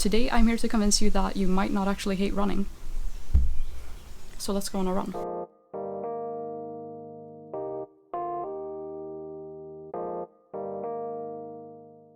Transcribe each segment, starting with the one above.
Today I'm here to convince you that you might not actually hate running. So let's go on a run.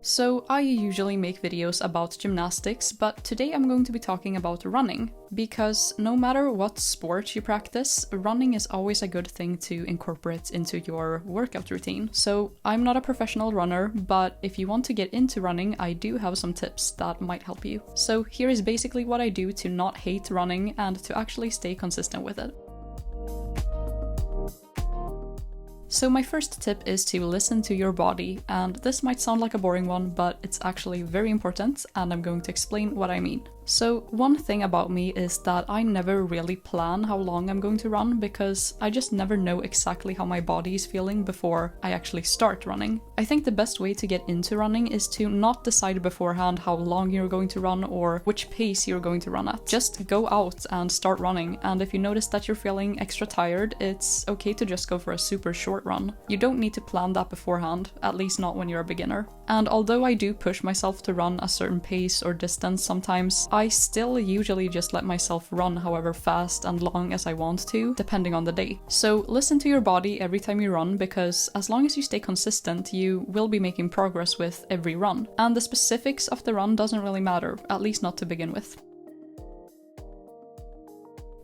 So I usually make videos about gymnastics, but today I'm going to be talking about running, because no matter what sport you practice, running is always a good thing to incorporate into your workout routine. So I'm not a professional runner, but if you want to get into running, I do have some tips that might help you. So here is basically what I do to not hate running and to actually stay consistent with it. So my first tip is to listen to your body, and this might sound like a boring one, but it's actually very important, and I'm going to explain what I mean. So one thing about me is that I never really plan how long I'm going to run, because I just never know exactly how my body is feeling before I actually start running. I think the best way to get into running is to not decide beforehand how long you're going to run or which pace you're going to run at. Just go out and start running, and if you notice that you're feeling extra tired, it's okay to just go for a super short run. You don't need to plan that beforehand, at least not when you're a beginner. And although I do push myself to run a certain pace or distance sometimes, I still usually just let myself run however fast and long as I want to, depending on the day. So listen to your body every time you run, because as long as you stay consistent, you will be making progress with every run. And the specifics of the run doesn't really matter, at least not to begin with.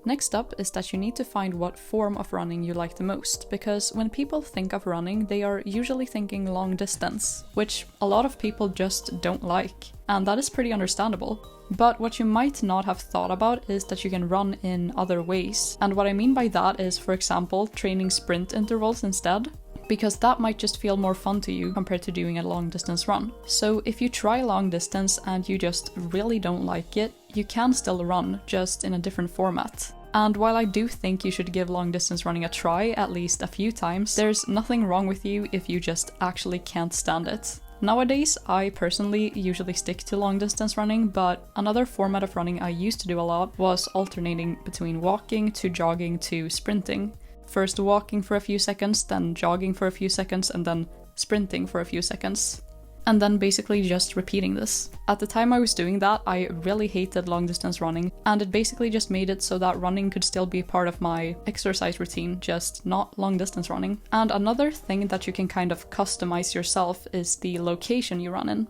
Next up is that you need to find what form of running you like the most, because when people think of running, they are usually thinking long distance, which a lot of people just don't like, and that is pretty understandable. But what you might not have thought about is that you can run in other ways, and what I mean by that is, for example, training sprint intervals instead, because that might just feel more fun to you compared to doing a long distance run. So if you try long distance and you just really don't like it, you can still run, just in a different format. And while I do think you should give long distance running a try at least a few times, there's nothing wrong with you if you just actually can't stand it. Nowadays, I personally usually stick to long distance running, but another format of running I used to do a lot was alternating between walking to jogging to sprinting. First walking for a few seconds, then jogging for a few seconds, and then sprinting for a few seconds. And then basically just repeating this. At the time I was doing that, I really hated long distance running, and it basically just made it so that running could still be part of my exercise routine, just not long distance running. And another thing that you can kind of customize yourself is the location you run in.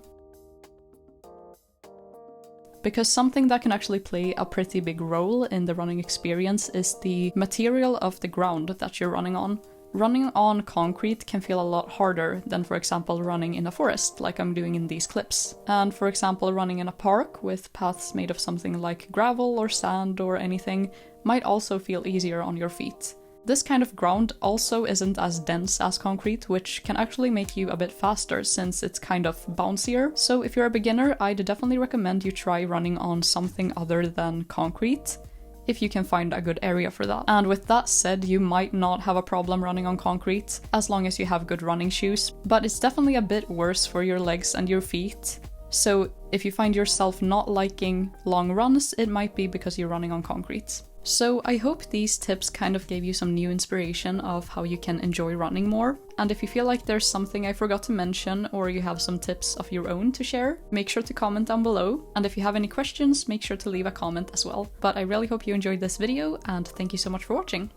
Because something that can actually play a pretty big role in the running experience is the material of the ground that you're running on. Running on concrete can feel a lot harder than, for example, running in a forest, like I'm doing in these clips. And for example, running in a park with paths made of something like gravel or sand or anything might also feel easier on your feet. This kind of ground also isn't as dense as concrete, which can actually make you a bit faster since it's kind of bouncier. So if you're a beginner, I'd definitely recommend you try running on something other than concrete, if you can find a good area for that. And with that said, you might not have a problem running on concrete, as long as you have good running shoes, but it's definitely a bit worse for your legs and your feet. So if you find yourself not liking long runs, it might be because you're running on concrete. So I hope these tips kind of gave you some new inspiration of how you can enjoy running more. And if you feel like there's something I forgot to mention, or you have some tips of your own to share, make sure to comment down below. And if you have any questions, make sure to leave a comment as well. But I really hope you enjoyed this video, and thank you so much for watching.